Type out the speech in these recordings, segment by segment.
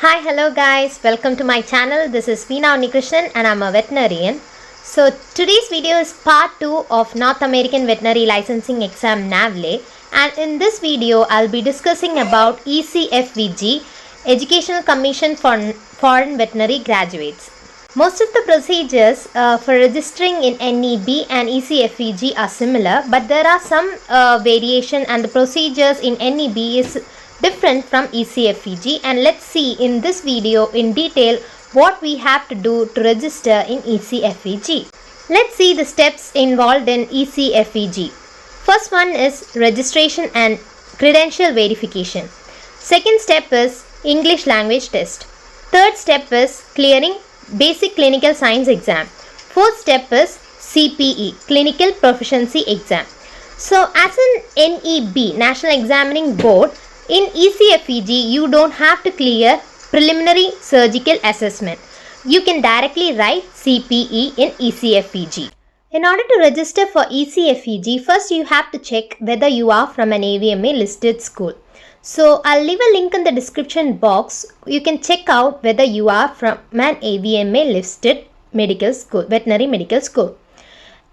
Hi, hello guys, welcome to my channel. This is Veena Unnikrishnan and I'm a veterinarian. So today's video is part 2 of North American Veterinary Licensing Exam NAVLE, and in this video I'll be discussing about ECFVG, Educational Commission for Foreign Veterinary Graduates. Most of the procedures for registering in NEB and ECFVG are similar, but there are some variation, and the procedures in NEB is different from ECFVG, and let's see in this video in detail what we have to do to register in ECFVG. Let's see the steps involved in ECFVG. First one is registration and credential verification. Second step is English language test. Third step is clearing basic clinical science exam. Fourth step is CPE, clinical proficiency exam. So as an NEB, National Examining Board, in ECFVG, you don't have to clear preliminary surgical assessment. You can directly write CPE in ECFVG. In order to register for ECFVG, first you have to check whether you are from an AVMA-listed school. So I'll leave a link in the description box. You can check out whether you are from an AVMA-listed medical school, veterinary medical school.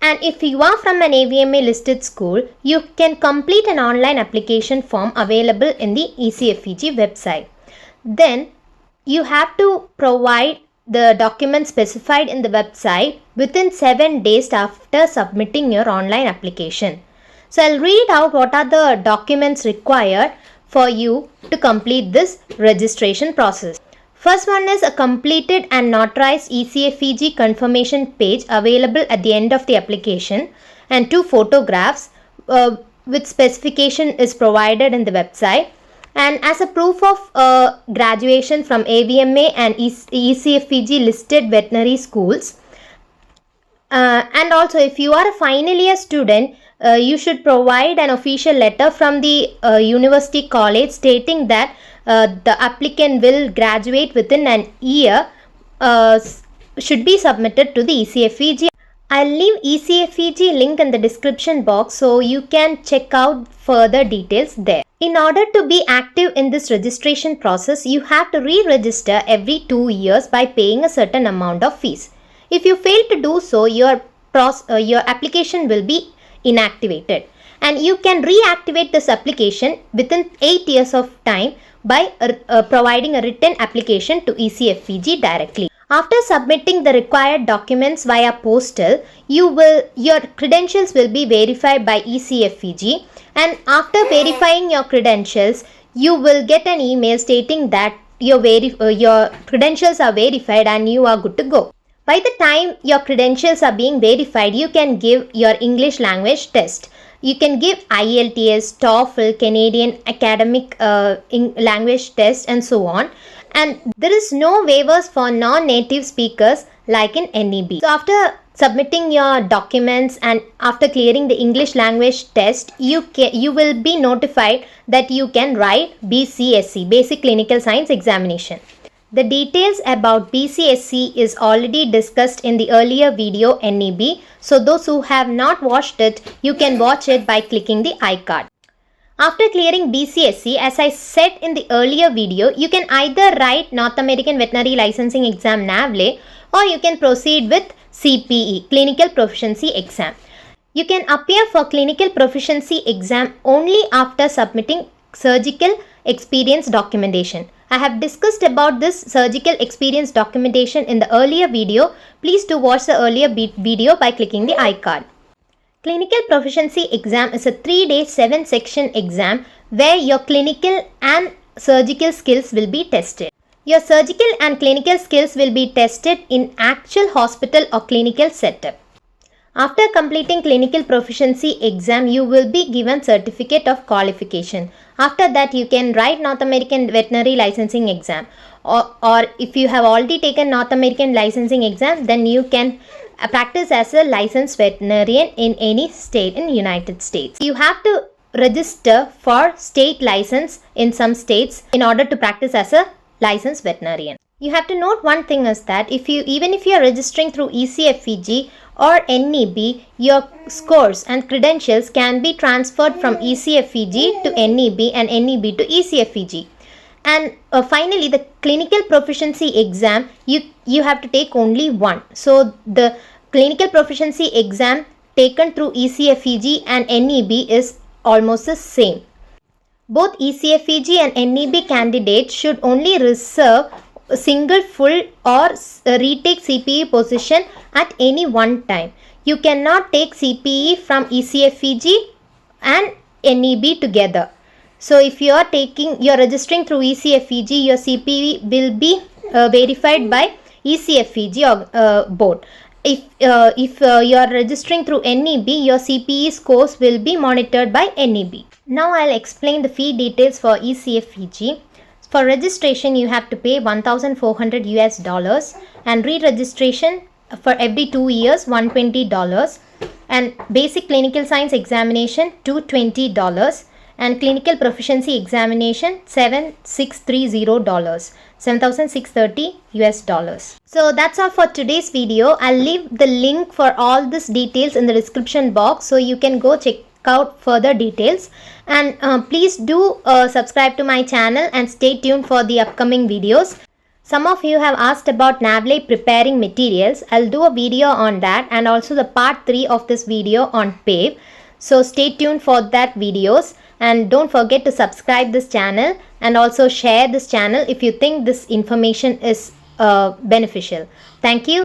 And if you are from an AVMA listed school, you can complete an online application form available in the ECFVG website. Then you have to provide the documents specified in the website within 7 days after submitting your online application. So I'll read out what are the documents required for you to complete this registration process. First one is a completed and notarized ECFVG confirmation page available at the end of the application, and 2 photographs with specification is provided in the website. And as a proof of graduation from AVMA and ECFVG listed veterinary schools, and also if you are a final year student, you should provide an official letter from the university college stating that the applicant will graduate within an year, should be submitted to the ECFVG. I'll leave ECFVG link in the description box so you can check out further details there. In order to be active in this registration process, you have to re-register every 2 years by paying a certain amount of fees. If you fail to do so, your application will be inactivated, and you can reactivate this application within 8 years of time by providing a written application to ECFVG directly. After submitting the required documents via postal, your credentials will be verified by ECFVG, and after verifying your credentials, you will get an email stating that your credentials are verified and you are good to go. By the time your credentials are being verified, you can give your English language test. You can give IELTS, TOEFL, Canadian Academic Language Test, and so on. And there is no waivers for non-native speakers like in NEB. So after submitting your documents and after clearing the English language test, you will be notified that you can write BCSE, Basic Clinical Science Examination. The details about BCSE is already discussed in the earlier video NEB, so those who have not watched it, you can watch it by clicking the iCard. After clearing BCSE, as I said in the earlier video, you can either write North American Veterinary Licensing Exam NAVLE, or you can proceed with CPE, Clinical Proficiency Exam. You can appear for Clinical Proficiency Exam only after submitting surgical experience documentation. I have discussed about this surgical experience documentation in the earlier video. Please do watch the earlier video by clicking the iCard. Clinical Proficiency Exam is a 3-day 7-section exam where your clinical and surgical skills will be tested. Your surgical and clinical skills will be tested in actual hospital or clinical setup. After completing Clinical Proficiency Exam, you will be given Certificate of Qualification. After that, you can write North American Veterinary Licensing Exam. Or if you have already taken North American Licensing Exam, then you can practice as a licensed veterinarian in any state in United States. You have to register for state license in some states in order to practice as a licensed veterinarian. You have to note one thing is that even if you are registering through ECFVG or NEB, your scores and credentials can be transferred from ECFVG to NEB and NEB to ECFVG. And finally, the clinical proficiency exam, you have to take only one. So the clinical proficiency exam taken through ECFVG and NEB is almost the same. Both ECFVG and NEB candidates should only reserve a single full or retake CPE position at any one time. You cannot take CPE from ECFVG and NEB together. So if you are registering through ECFVG, your CPE will be verified by ECFVG board. If you are registering through NEB, your CPE scores will be monitored by NEB. Now I'll explain the fee details for ECFVG. For registration, you have to pay $1,400 US, and re-registration for every 2 years $120, and basic clinical science examination $220, and clinical proficiency examination $7,630, $7,630 US. So that's all for today's video. I'll leave the link for all these details in the description box, so you can go check out further details. And please do subscribe to my channel and stay tuned for the upcoming videos. Some of you have asked about NAVLE preparing materials. I'll do a video on that, and also the part 3 of this video on PAVE. So stay tuned for that videos, and don't forget to subscribe this channel and also share this channel if you think this information is beneficial. Thank you.